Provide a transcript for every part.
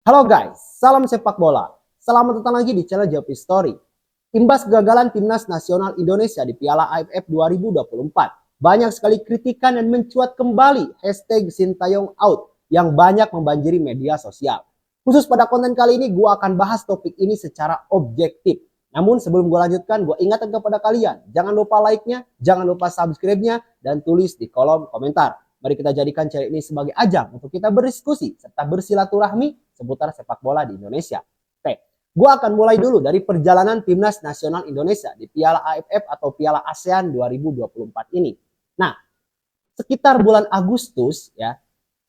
Halo guys, salam sepak bola. Selamat datang lagi di channel Japi Story. Imbas kegagalan timnas nasional Indonesia di Piala AFF 2024, banyak sekali kritikan dan mencuat kembali hashtag Sintayong out yang banyak membanjiri media sosial. Khusus pada konten kali ini, gue akan bahas topik ini secara objektif. Namun sebelum gue lanjutkan, gue ingatkan kepada kalian, jangan lupa like-nya, jangan lupa subscribe-nya, dan tulis di kolom komentar. Mari kita jadikan channel ini sebagai ajang untuk kita berdiskusi serta bersilaturahmi seputar sepak bola di Indonesia. Oke, gue akan mulai dulu dari perjalanan timnas nasional Indonesia di Piala AFF atau Piala ASEAN 2024 ini. Nah, sekitar bulan Agustus ya,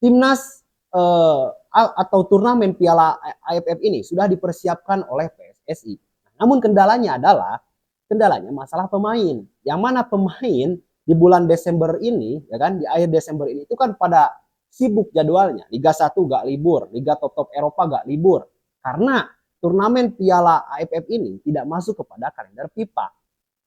timnas atau turnamen Piala AFF ini sudah dipersiapkan oleh PSSI. Namun kendalanya masalah pemain. Yang mana pemain di bulan Desember ini, ya kan, di akhir Desember ini itu kan pada sibuk jadwalnya. Liga 1 gak libur, Liga top-top Eropa gak libur. Karena turnamen Piala AFF ini tidak masuk kepada kalender FIFA.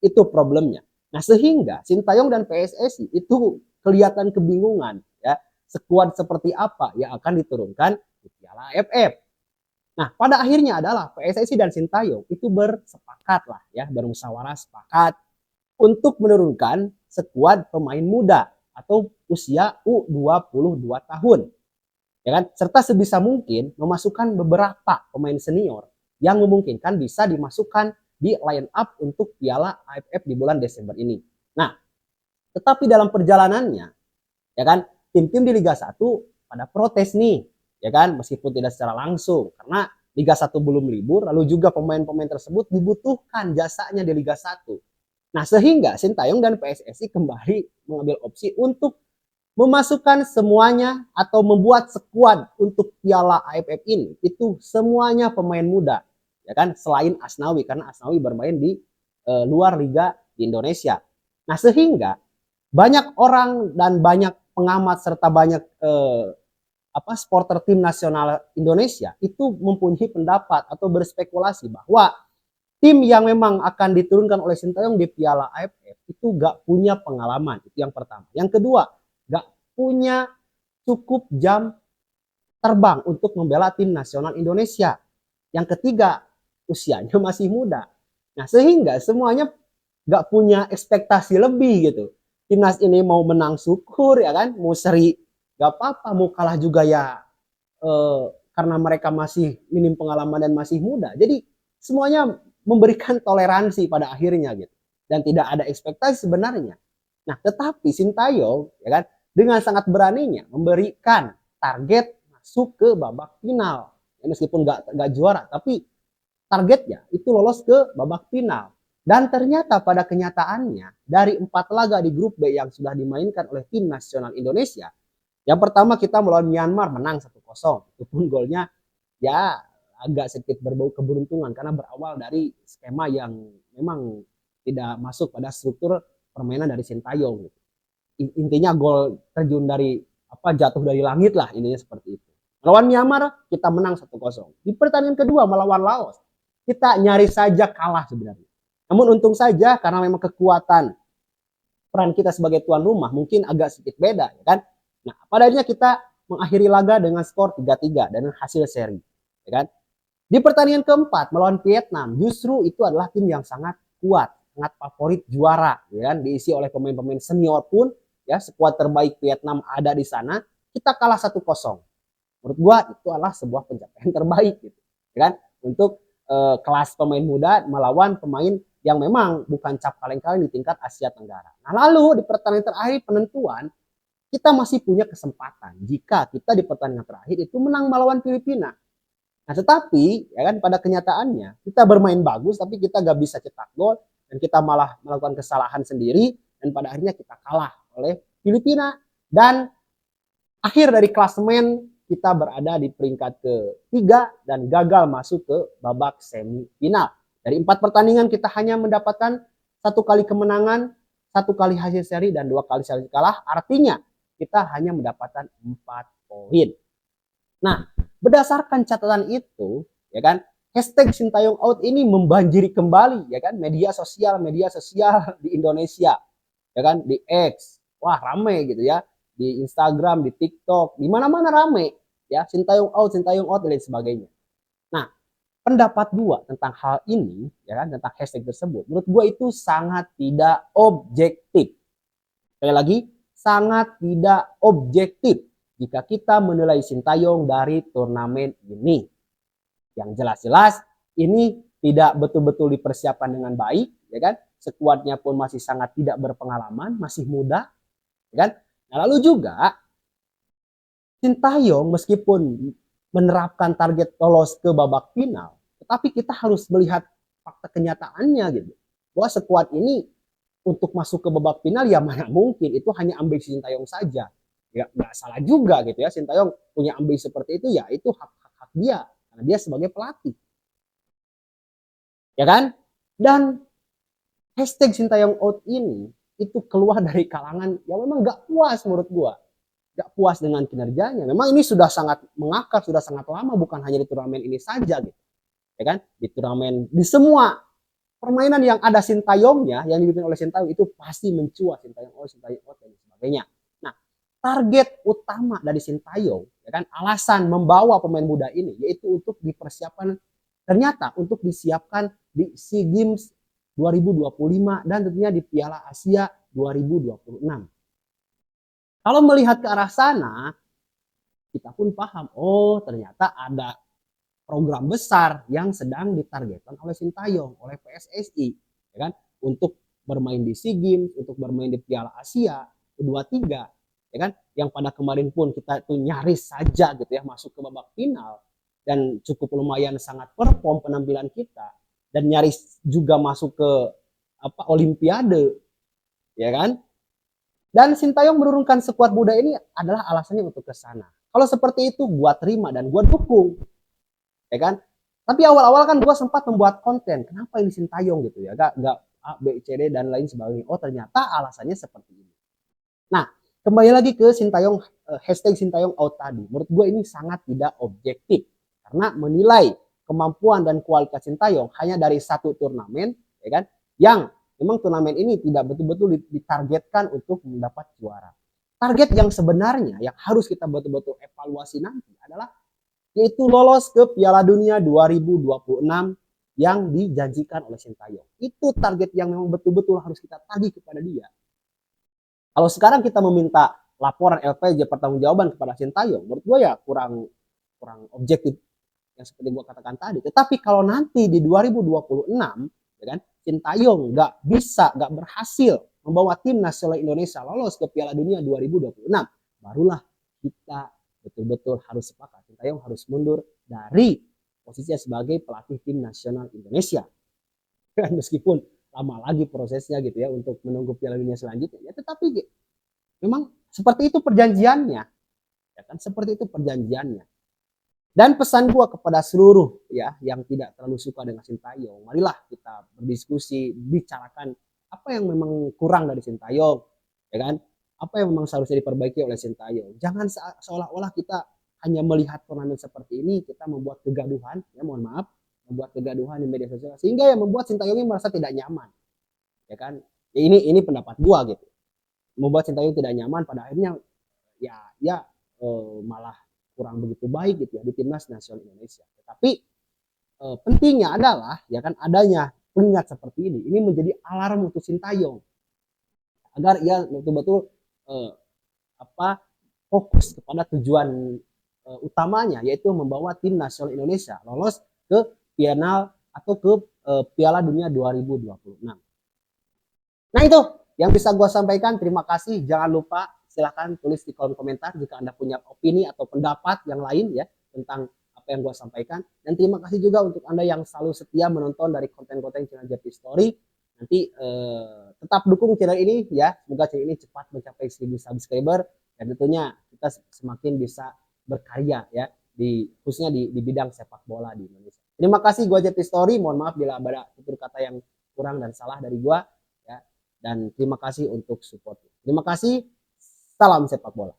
Itu problemnya. Nah, sehingga Sintayong dan PSSI itu kelihatan kebingungan ya, skuad seperti apa yang akan diturunkan di Piala AFF. Nah, pada akhirnya adalah PSSI dan Sintayong itu bersepakat lah ya, bermusyawarah sepakat untuk menurunkan skuad pemain muda atau usia U22 tahun. Ya kan? Serta sebisa mungkin memasukkan beberapa pemain senior yang memungkinkan bisa dimasukkan di line up untuk Piala AFF di bulan Desember ini. Nah, tetapi dalam perjalanannya, ya kan, tim-tim di Liga 1 pada protes nih, ya kan, meskipun tidak secara langsung karena Liga 1 belum libur, lalu juga pemain-pemain tersebut dibutuhkan jasanya di Liga 1. Nah, sehingga Sintayong dan PSSI kembali mengambil opsi untuk memasukkan semuanya atau membuat skuad untuk Piala AFF ini itu semuanya pemain muda, ya kan, selain Asnawi karena Asnawi bermain di luar liga di Indonesia. Nah, sehingga banyak orang dan banyak pengamat serta banyak supporter tim nasional Indonesia itu mempunyai pendapat atau berspekulasi bahwa tim yang memang akan diturunkan oleh Sintayong di Piala AFF itu gak punya pengalaman. Itu yang pertama. Yang kedua, gak punya cukup jam terbang untuk membela tim nasional Indonesia. Yang ketiga, usianya masih muda. Nah, sehingga semuanya gak punya ekspektasi lebih gitu. Timnas ini mau menang syukur ya kan, mau seri gak apa-apa, mau kalah juga ya karena mereka masih minim pengalaman dan masih muda. Jadi semuanya memberikan toleransi pada akhirnya gitu dan tidak ada ekspektasi sebenarnya. Nah, tetapi Sintayong ya kan dengan sangat beraninya memberikan target masuk ke babak final. Ya, meskipun nggak juara, tapi targetnya itu lolos ke babak final. Dan ternyata pada kenyataannya dari 4 laga di grup B yang sudah dimainkan oleh tim nasional Indonesia, yang pertama kita melawan Myanmar menang 1-0. Itu pun golnya ya agak sedikit berbau keberuntungan karena berawal dari skema yang memang tidak masuk pada struktur permainan dari Sintayong. Intinya gol terjun dari jatuh dari langit lah, intinya seperti itu. Melawan Myanmar kita menang 1-0. Di pertandingan kedua melawan Laos kita nyaris saja kalah sebenarnya. Namun untung saja karena memang kekuatan peran kita sebagai tuan rumah mungkin agak sedikit beda ya kan. Nah, pada akhirnya kita mengakhiri laga dengan skor 3-3 dan hasil seri, ya kan. Di pertandingan keempat melawan Vietnam, justru itu adalah tim yang sangat kuat, sangat favorit juara, ya kan? Diisi oleh pemain-pemain senior pun, ya skuad terbaik Vietnam ada di sana. Kita kalah 1-0. Menurut gua itu adalah sebuah pencapaian terbaik, gitu, ya kan? Untuk kelas pemain muda melawan pemain yang memang bukan cap kaleng-kaleng di tingkat Asia Tenggara. Nah, lalu di pertandingan terakhir penentuan kita masih punya kesempatan jika kita di pertandingan terakhir itu menang melawan Filipina. Nah, tetapi ya kan pada kenyataannya kita bermain bagus tapi kita gak bisa cetak gol dan kita malah melakukan kesalahan sendiri dan pada akhirnya kita kalah oleh Filipina dan akhir dari klasemen kita berada di peringkat ketiga dan gagal masuk ke babak semifinal. Dari 4 pertandingan kita hanya mendapatkan 1 kali kemenangan, 1 kali hasil seri dan 2 kali seri kalah. Artinya kita hanya mendapatkan 4 poin. Nah, berdasarkan catatan itu, ya kan, hashtag Sintayong out ini membanjiri kembali, ya kan, media sosial di Indonesia, ya kan, di X, wah rame gitu ya, di Instagram, di TikTok, di mana-mana rame. ya, Sintayong out dan lain sebagainya. Nah, pendapat gua tentang hal ini, ya kan, tentang hashtag tersebut, menurut gua itu sangat tidak objektif. Sekali lagi, sangat tidak objektif jika kita menilai Sintayong dari turnamen ini. Yang jelas-jelas ini tidak betul-betul dipersiapkan dengan baik, ya kan? Skuadnya pun masih sangat tidak berpengalaman, masih muda, ya kan? Nah, lalu juga Sintayong meskipun menerapkan target lolos ke babak final, tetapi kita harus melihat fakta kenyataannya gitu. Bahwa skuad ini untuk masuk ke babak final ya mana mungkin, itu hanya ambisi Sintayong saja. Ya nggak salah juga gitu ya, Sintayong punya ambisi seperti itu, ya itu hak dia karena dia sebagai pelatih. Ya kan? Dan hashtag Sintayong out ini itu keluar dari kalangan yang memang gak puas menurut gua. Gak puas dengan kinerjanya. Memang ini sudah sangat mengakar, sudah sangat lama, bukan hanya di turnamen ini saja gitu. Ya kan? Di turnamen, di semua permainan yang ada Sintayongnya, yang dipimpin oleh Sintayong itu pasti mencuat Sintayong out, dan sebagainya. Nah, target utama dari Sintayong, ya kan, alasan membawa pemain muda ini yaitu untuk dipersiapkan, ternyata untuk disiapkan di SEA Games 2025 dan tentunya di Piala Asia 2026. Kalau melihat ke arah sana, kita pun paham, oh ternyata ada program besar yang sedang ditargetkan oleh Sintayong, oleh PSSI, ya kan, untuk bermain di SEA Games, untuk bermain di Piala Asia U23, ya kan, yang pada kemarin pun kita itu nyaris saja gitu ya masuk ke babak final dan cukup lumayan sangat perform penampilan kita dan nyaris juga masuk ke Olimpiade, ya kan. Dan Sintayong menurunkan skuad muda ini adalah alasannya untuk ke sana. Kalau seperti itu gua terima dan gua dukung, ya kan. Tapi awal-awal kan gua sempat membuat konten, kenapa ini Sintayong gitu ya, gak A, B, C, D dan lain sebagainya. Oh ternyata alasannya seperti ini. Nah, kembali lagi ke Sintayong, hashtag Sintayong out tadi. Menurut gue ini sangat tidak objektif. Karena menilai kemampuan dan kualitas Sintayong hanya dari satu turnamen, ya kan, yang memang turnamen ini tidak betul-betul ditargetkan untuk mendapat juara. Target yang sebenarnya yang harus kita betul-betul evaluasi nanti adalah yaitu lolos ke Piala Dunia 2026 yang dijanjikan oleh Sintayong. Itu target yang memang betul-betul harus kita tagih kepada dia. Kalau sekarang kita meminta laporan LPJ pertanggungjawaban kepada Sintayong, menurut gue ya kurang objektif yang seperti gue katakan tadi. Tetapi kalau nanti di 2026, ya kan, Sintayong nggak berhasil membawa tim nasional Indonesia lolos ke Piala Dunia 2026, barulah kita betul-betul harus sepakat Sintayong harus mundur dari posisinya sebagai pelatih tim nasional Indonesia. Meskipun lama lagi prosesnya gitu ya untuk menunggu Piala Dunia selanjutnya, ya tetapi memang seperti itu perjanjiannya, ya kan, seperti itu perjanjiannya. Dan pesan gua kepada seluruh ya yang tidak terlalu suka dengan Sintayong, marilah kita berdiskusi, bicarakan apa yang memang kurang dari Sintayong, ya kan, apa yang memang seharusnya diperbaiki oleh Sintayong. Jangan seolah-olah kita hanya melihat turnamen seperti ini kita membuat kegaduhan, ya mohon maaf, membuat kegaduhan di media sosial sehingga yang membuat Sintayong ini merasa tidak nyaman, ya kan. Ya, ini pendapat gua gitu, membuat Sintayong tidak nyaman pada akhirnya ya malah kurang begitu baik gitu ya di timnas nasional Indonesia. Tetapi pentingnya adalah ya kan adanya pengingat seperti ini menjadi alarm untuk Sintayong agar ia betul-betul fokus kepada tujuan utamanya yaitu membawa tim nasional Indonesia lolos ke final atau ke Piala Dunia 2026. Nah itu yang bisa gue sampaikan. Terima kasih. Jangan lupa silahkan tulis di kolom komentar jika Anda punya opini atau pendapat yang lain ya tentang apa yang gue sampaikan. Dan terima kasih juga untuk Anda yang selalu setia menonton dari konten-konten channel JP Story. Nanti tetap dukung channel ini ya. Semoga channel ini cepat mencapai 1000 subscriber dan tentunya kita semakin bisa berkarya ya khususnya di bidang sepak bola di Indonesia. Terima kasih, gue JP Story. Mohon maaf bila ada tutur kata yang kurang dan salah dari gue ya. Dan terima kasih untuk support. Terima kasih. Salam sepak bola.